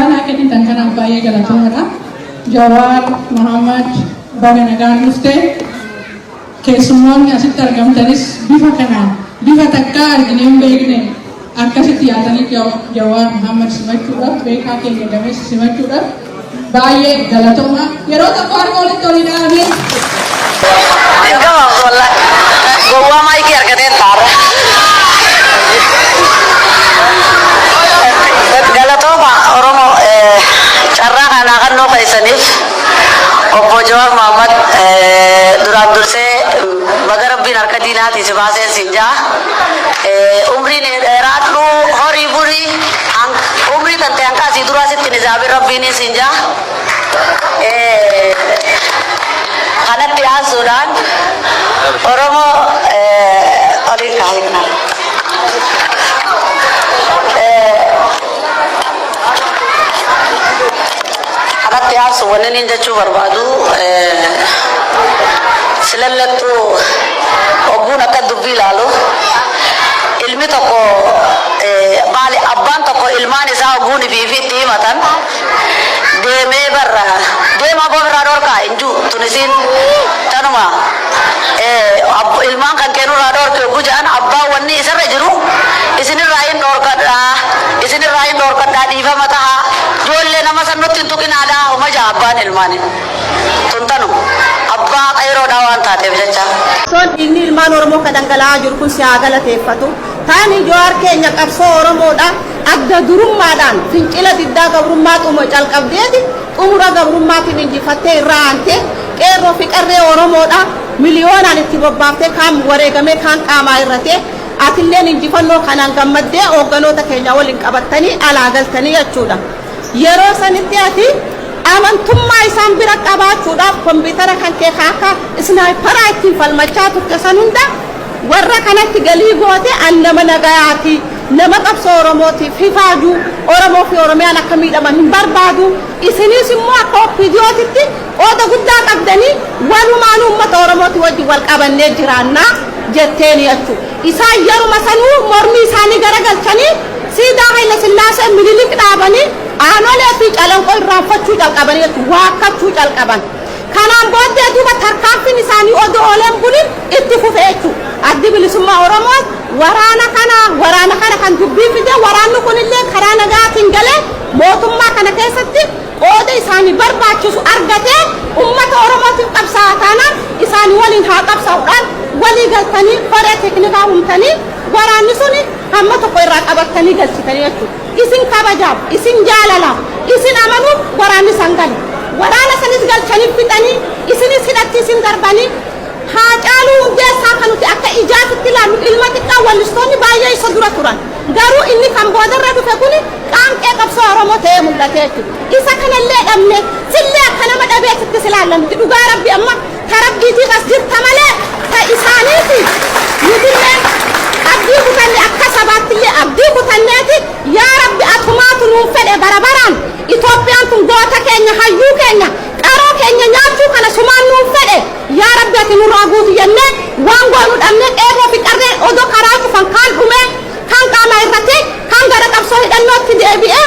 Karena kita tangkap apa ya kalau cuma Jawar Muhammad Baganagan Muste kesemuanya asyik tergam teris bifa kanan bifa takar ini begini akasih tiada nih Jawar Muhammad Simacurat BK kenggames Simacurat baye galatoma ya rota kor oleh tolina abi enggak masalah gua mai kiar ketentar galatoma oromo cara anakan no kaisanif Opo Jawar Muhammad durab durse bagar binar kadina ti sebase sinja umri ne ratlu hori buri ang umri tante angka si durasit kini zabi rabbi ni sinja kanat ti asudan oromo olin kahik na kanat ti asu wani ninja chu barbadu silalatu oguna ka dubbi lalu ilmi toko bali abban toko ilmani sa oguni bibi timatan deme barra dema gobra dor ka inju tunisin tanuma ilman kan kenu rador ke bujan abba wani isarra jiru isini rain dor ka diva mata jolle nama sannutin tukinada umaja abban ilmani tuntanu abba kairo dawan tate bisacha son inni ilman oromo kadangala jurku siagala tefatu tani Jawar kenya qabso oromo da adda durummadan fincila didda gabrummat umo calqabdeedi umra gabrummat minji fatte raante qero fiqarre oromo da miliyoonan itti bobbafte kam wareegame kan qama irrate atilleen injifanno kanan gammadde ogganoota keenya waliin qabattanii alaagaltanii jechuudha yeroo sanitti ati amantummaa isaan bira qabaachuudhaaf kompiitara kan kee kaaka isnaayiparaa ittiin falmachaa turte san hunda warra kanatti galii goote an nama nagayaati nama qabsoo oromootiif hifaaju oromoo fi oromiyaan akka miidhaman hin barbaadu isinis immoo akka oppidiyootitti qooda guddaa qabdanii walumaan uummata oromooti wajjin wal qabannee jiraannaa jetteeni jechuudha isaan yeruma sanuu mormii isaanii garagalchanii siidaa Haile Sillaasee Minilik dhaabanii aanolee fi calanqoo irraanfachuu calqabanii jechuudha waakkachuu calqaban kanaan booddee duuba tarkaanfiin isaanii odoo ooleen bulin itti fufe jechuudha addi bilisummaa oromoo waraana kana kan dubbii fide waraanni kunillee karaa nagaatiin galee mootummaa kana keessatti qooda isaanii barbaachisu argatee ummata oromootiif qabsaa'aa taanaan isaanii waliin haa qabsaa'uudhaan walii galtanii qoree teeknikaa humtanii waraanni suni hamma tokko irraa qabattanii galchitanii jechuudha isin kabajaaf isin jaalalaaf isin amanuuf waraanni san gale waraana sanis galchanii fixanii isinis hidhatti isin darbanii haa caaluu hundeessaa kan nuti akka ijaatitti ilaallu ilma xiqqaa wallistoonni baay'ee isa dura turan garuu inni kan boodarra dhufe kun qaanqee qabsoo oromoo ta'ee mul'ate jechuudha isa kanallee dhabne sillee akka nama dhabeetitti silaallamti dhugaa rabbi amma tarabbiitii as jirta malee ta isaaniiti nutillee abdii kutanne akka sabaattillee abdii kutanneeti yaa rabbi atumaatu nuun fedhe barabaraan Itoophiyaan tun goota keenya hayyuu keenya qaroo keenya nyaachuu kana sumaan nuun fedhe yaa rabbi ati nurraa guutu jennee waan goonu dhabnee qeerroo fi qarree odoo karaa cufan kaan dhumee kan qaama irratti kan gara qabsoo hidhannootti deebi'ee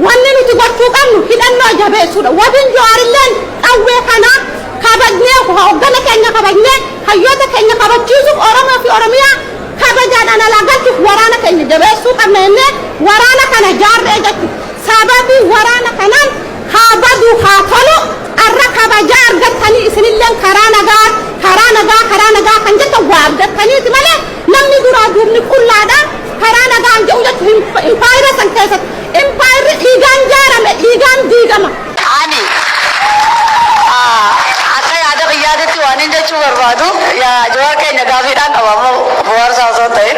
wanni nuti gochuu qabnu hidhannoo jabeessuudha wabiin Jawaarilleen qawwee kana kabajnee hoggana keenya kabajnee hayyoota keenya kabachiisuuf oromoo fi oromiyaa kabajaadhaan alaa galchuuf waraana keenya jabeessuu qabna jennee waraana kana jaarree jechuudha sababii waraana kanaan haa badu haa tolu arra kabajaa argattanii isinilleen karaa nagaa kan jettu waa argattaniiti malee namni duraa duubni qullaadhaan karaa nagaan jedhu jechuun impaayira san keessatti impaayirri dhiigaan jaarame dhiigaan diigama. Ani akka yaada biyyaatitti waan hin jechuu barbaadu Jawar keenya gaafiidhaan qabamu bohaarsaa osoo ta'e.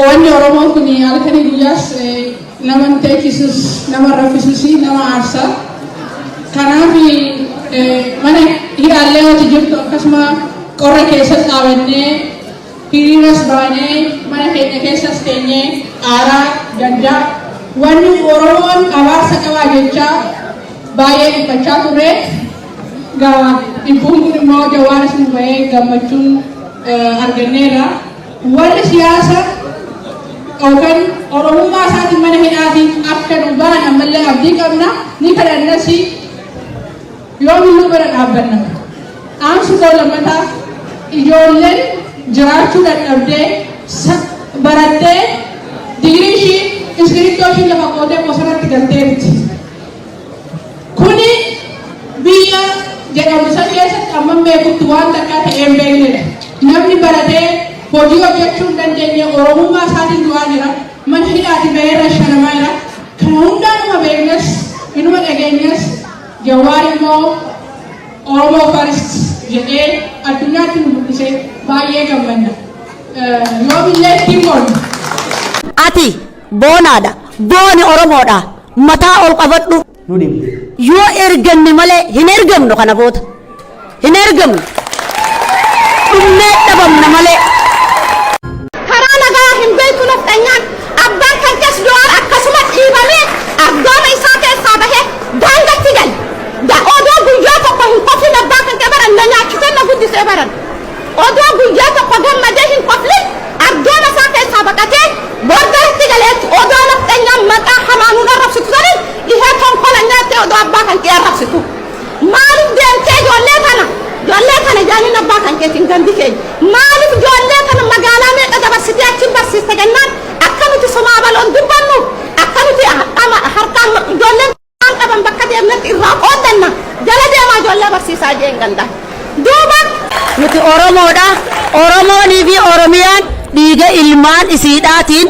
Wanni Oromoo kun halkanii guyyaas nama teechisus nama raffisus nama aarsa kanaaf mana hidhaallee wati jirtu akkasuma qorra keessas dhaabannee hiriiras baanee mana keenya keessas teenyee aaraa gaddaa wanni Oromoon abaarsa qabaa jechaa baay'ee dhiphachaa turre dhibbuun kun immoo Jawaaris nu bahee gammachuun arganneera warri siyaasa yookaan oromummaa isaatiin mana hidhaatiin akka nu bahan ammallee abdii qabna ni kadhannasi yoomillee bira dhaabbanna. Aansi koo lammataa ijoolleen jiraachuu dadhabdee barattee digirii ishii iskiriiptoo ishii lafa qootee bosonatti galteetti. Kuni biyya jedhamu san keessatti amman beekutti waan takka ta'ee hin beeknedha. Namni baratee hojii hojjechuu hin dandeenye oromummaa isaatiin du'aa jira. Mana hidhaati ba'eerra shanamaa jira. Kana hundaanuma beeknes inuma dhageenyes Jawaar immoo Oromoo First jedhee addunyaatti nu mul'isee baay'ee gammanna. Yoomillee ittiin boonna. Ati boonaadha. Booni Oromoodha. Mataa ol qabadhu. Yoo erganne malee hin ergamnu kana booda. Hin ergamnu. Dhummee dhabamna malee. Karaa nagaa hin beeku nafxanyaan abbaan kan keessa Jawaar akkasuma dhiibamee abdooma isaa keessaa bahee daangatti gali. Odoo guyyaa tokko hin qoflin abbaa kan kee baran na nyaachisee na guddisee baran. Odoo guyyaa tokko gammadee hin qoflin abdooma isaa keessaa baqatee boordaritti galeetti odoo nafxanyaan maqaa hamaanuu arrabsitu saniin dhihee tonkola nyaattee odoo abbaa kan kee arrabsitu. Maaliif deemtee ijoollee kana jaaniin abbaa kan keetiin gandi keenya. Maaliif ijoollee kana magaalaa meeqa dabarsitee achiin barsiiste jennaan akka nuti somaa baloon dubbannu akka nuti harkaan ijoolleen qaban bakka deemnetti irraa qoodanna jala deemaa ijoollee barsiisaa jeen gandaan. Duuba Nuti Oromoodha. Oromoonii fi Oromiyaan dhiiga ilmaan isiidhaatiin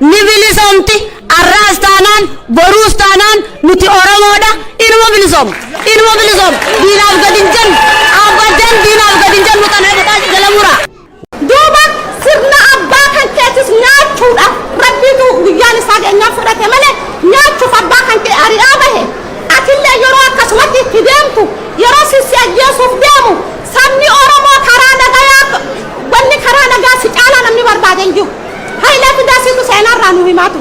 ni bilisoomti. Arraas taanaan boruus taanaan nuti Oromoodha. Inuma bilisoom. Diinaaf gadi hin jennu. Abbaan diinaaf gadi hin jennu kana jedhaa jala mura. duuba sirna abbaa kan keetis nyaachuudhaaf rabbiitu guyyaan isaa geenyaa fudhate malee nyaachuuf abbaa kan kee ari'aa bahe. Atillee yeroo akkasumatti itti deemtu yeroo sisi ajjeesuuf deemu sabni Oromoo karaa nagaa wanni karaa nagaa si caalaa namni barbaade hin jiru. Hayilee fidaasiitu seenarraa nu himaatu.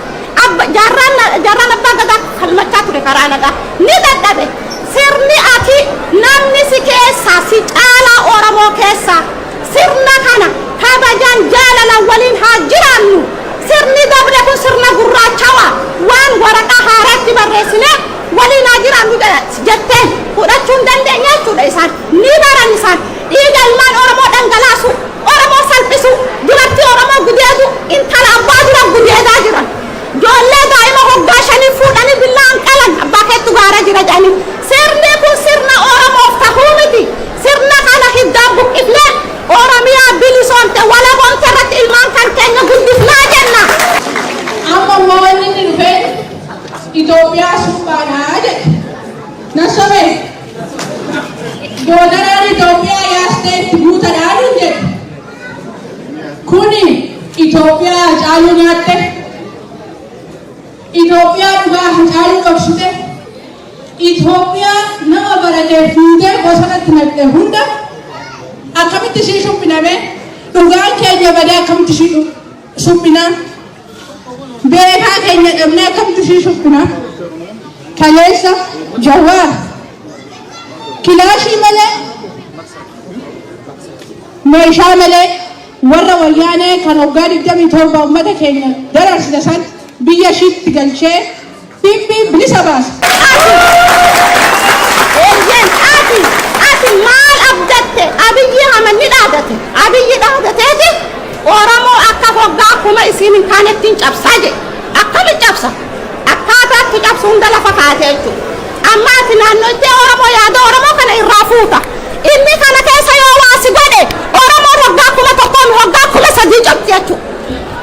Jaarraan abbaa gadaa falmachaa ture karaa nagaa ni dadhabe. Sirni ati namni si keessaa si caalaa Oromoo keessaa sirna kana kabajaan jaalalaan waliin haa jiraannu. Sirni dabre kun sirna gurraachawaa waan waraqaa haaraatti barreessine waliin haa jiraannu jettee fudhachuu hin dandeenye jechuudha isaan. Ni baran isaan dhiiga ilmaan Oromoo dhangalaasu Oromoo salphisu duratti Oromoo gudeedu intala abbaa dura gudeedaa jiran. Ijoollee daa'ima hoggaa shanii fuudhanii billaan qalan abbaa keettu gaara jira jedhanii. Sirni kun sirna Oromoof tahuu miti. Sirna kana hiddaan buqqifnee Oromiyaa bilisoomte walaboomte irratti ilmaan kan keenya guddifnaa jenna. Amma immoo wanni inni dhufee Itoophiyaa suphaadhaa jedhe. Nasobe doodaraan Itoophiyaa yaastee itti guutadhaa hin jedhe. Kuni Itoophiyaa caaluu nyaatte. Itoophiyaa dhugaa caaluu qabsite. Itoophiyaa nama baratee fuutee bosonatti naqxe hunda akkamitti ishii suphiname dhugaan keenya badee akkamitti ishii suphina beekaa keenya dhabnee akkamitti ishii suphina kaleessa Jawaar kilaashii malee meeshaa malee warra wayyaanee kan waggaa 27 uummata keenya dararsite san biyya ishiitti galchee bilisa baasa. Ati maal abdatte abiyyi hamanni dhaadate abiyyi dhaadateeti Oromoo akka hoggaa kuma isiin hin kaanettiin cabsaa jedhe akkami cabsa akkaataatti cabsu hunda lafa kaatee jechuudha. Amma ati naannoo itti Oromoo yaada Oromoo kana irraa fuuta inni kana keessa yoo waasi godhe Oromoo hoggaa kuma tokkoon hoggaa kuma sadii cabdi jechuudha.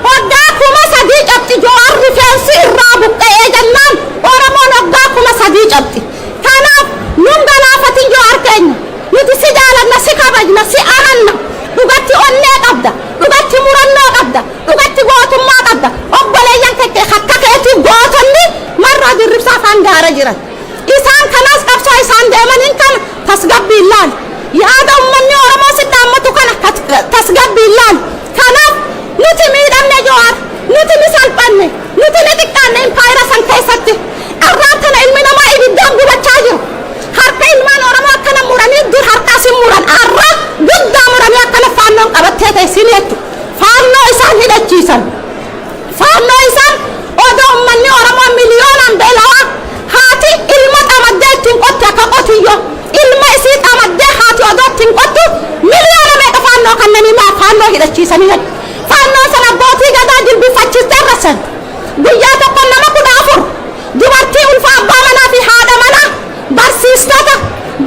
Hoggaa kuma sadii cabdi Jawaar rifeensi irraa buqqa'ee jennaan Oromoon hoggaa kuma sadii cabdi. Kanaaf nun galaafatin Jawaar keenya nuti si jaalanna si kabajna si amanna dhugatti onnee qabda dhugatti murannoo qabda dhugatti gootummaa qabda obboleeyyan kekkee akka keetii gootonni marraa dirribsaa afaan gaara jiran isaan kanas qabsoo isaan deemaniin kana tasgabbiin laal yaada ummanni Oromoo si dhaammatu kana tasgabbiin laal kanaaf nuti miidhamne Jawaar nuti ni salphanne nuti ni xiqqaanne impaayira san keessatti arraan tana ilmi namaa ibiddaan gubachaa jiru. Harka ilmaan Oromoo akkana muranii dur harkaa si muran arra guddaa muranii akkana faannoon qabattee ta'e si nettu faannoo isaan hidhachiisan. dallachiisanii faannoo sana abbootii gadaa jilbifachiistee rasan guyyaa tokko nama 14 dubartii ulfa abbaa manaa fi haadha manaa barsiistota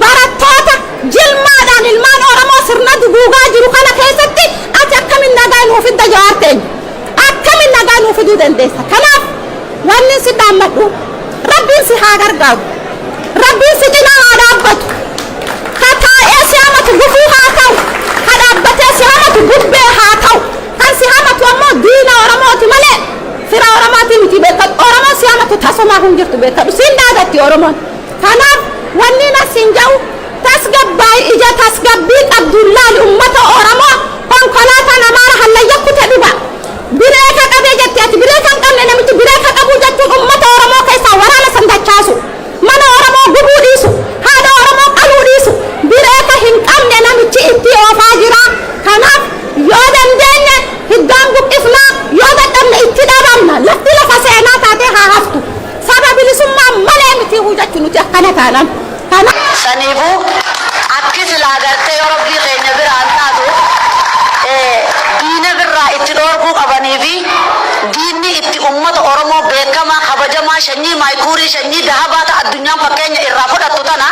barattoota jilmaadhaan ilmaan Oromoo sirna duguugaa jiru kana keessatti ati akkamiin nagaa nuuf fidda jawaarteen akkamiin nagaa nuuf fiduu dandeessa kanaaf wanni si dhaammadhu rabbiin si haa gargaaru rabbiin si cinaa haa dhaabbatu kataa'ee si hamatu gufuu haa ta'u ka dhaabbatee si hamatu gubbee haa ta'u kan si hamatu ammoo diina Oromooti malee fira Oromooti miti beekadhu Oromoo si hamatu tasumaa kun jirtu beekadhu siin daagatti Oromoon kanaaf wanni nasiin jedhu tasgabbaa'ii ija tasgabbii qabdullaali ummata Oromoo konkolaataa namaara hallayya kute dhuga bireeka qabee jettee ati bireeka hin qabne namichi bireeka qabuu jechuun ummata Oromoo keessaa waraana san dachaasu mana Oromoo gubuu dhiisu haadha Oromoo qaluu dhiisu bireeka hin qabne namichi itti oofaa jira kanaaf yoo dandeenye hiddaan buqqifnaa yoo dadhabne itti dhabamna lafti lafa seenaa taatee haa haftu saba bilisummaa malee miti hujachuu nuti akkana taanan saniifuu akkis laagartee yoo rabbii keenya biraan taatu diina birraa itti dhoorguu qabanii fi diinni itti ummata Oromoo beekamaa kabajamaa shanyii maayikuurii shanyii dahabaata addunyaan fakkeenya irraa fudhattu tana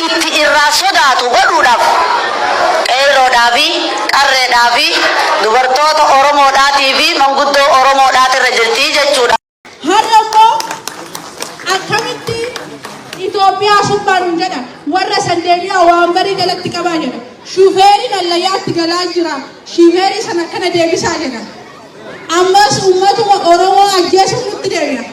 itti irraa sodaatu godhuudhaaf qeerroodhaa fi qarreedhaa fi dubartoota Oromoodhaatii fi manguddoo Oromoodhaatirra jirtii jechuudha. Har'a immoo akkamitti Itoophiyaa subbaanuun jedha warra sandeemiyaa waan barii jalatti qabaa jedha shufeeriin allayyaatti galaa jira shufeerii sana akkana deebisaa jedha ammas ummatuma Oromoo ajjeesuun nutti deemina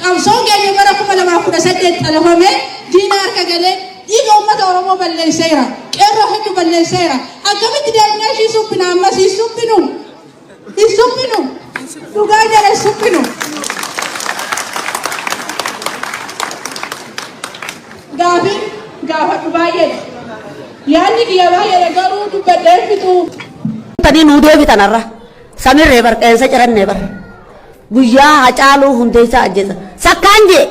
qabsoon keenya bara 2018 xalafame diina harka galee dhiiga ummata Oromoo balleesseera qeerroo hedduu balleesseera akkamitti deemnee ishii subbina ammas hin subbinu dhugaa jala hin subbinu gaafadhu baay'eedha yaadni kiyya baay'eedha garuu dubbadhee fixuu tanii nuu deebitanarra samirree bar qeensa cirannee bar guyyaa Hacaaluu Hundeessaa ajjeesa sakkaan jee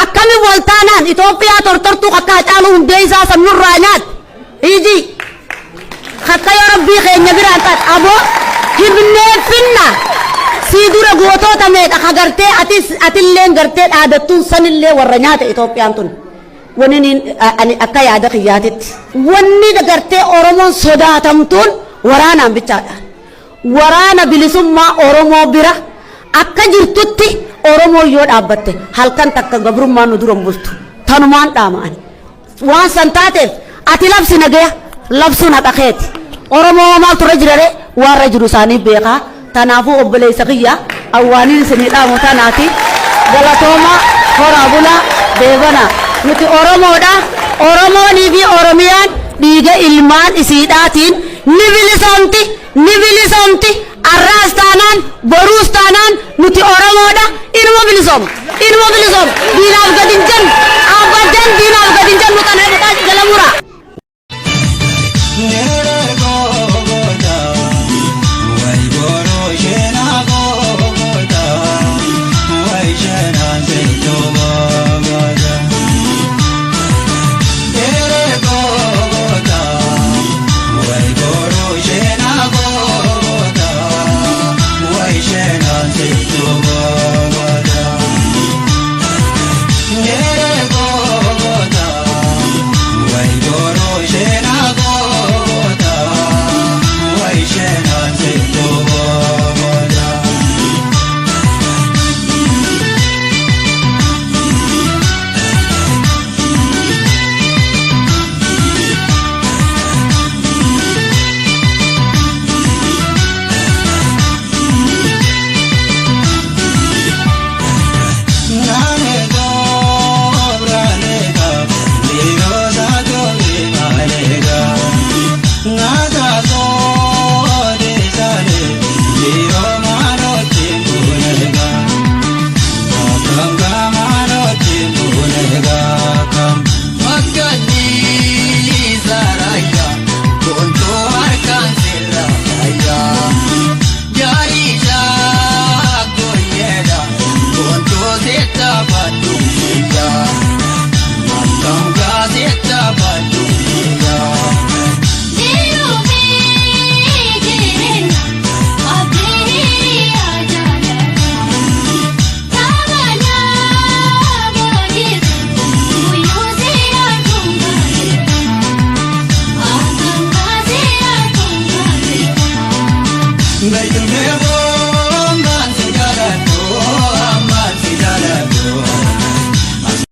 akkami waltaanaan Itoophiyaa tortortuu akka Hacaaluu Hundeessaa samnurraa nyaat iji akka yoo rabbii keenya biraan taat aboo hibnee finna sii dura gootoota meedha kagartee atilleen gartee dhaadattuun sanillee warra nyaata Itoophiyaan tun wanni ani akka yaada kiyyaatitti wanni dagartee Oromoon sodaatamtuun waraanaan bichaadhaan waraana bilisummaa Oromoo bira akka jirtutti Oromoo yoo dhaabbatte halkan takka gabrummaan nu dura bultu tanumaan dhaama'ani waan san taateef ati labsi nagaya labsuun haqaqeeti Oromoo maaltu irra jirare warra jiru isaanii beekaa tanaafuu obboleessa kiyya awwaaniin isinii dhaamu tanaati galatooma horaa bulaa deebana nuti Oromoodha Oromoonii fi Oromiyaan dhiiga ilmaan isiidhaatiin ni bilisoomti arraas taanaan boruus taanaan nuti Oromoodha inuma bilisoom diinaaf gad hin jennu abadan diinaaf gad hin jennu kana dhugaa jala muraa Dai que me voy.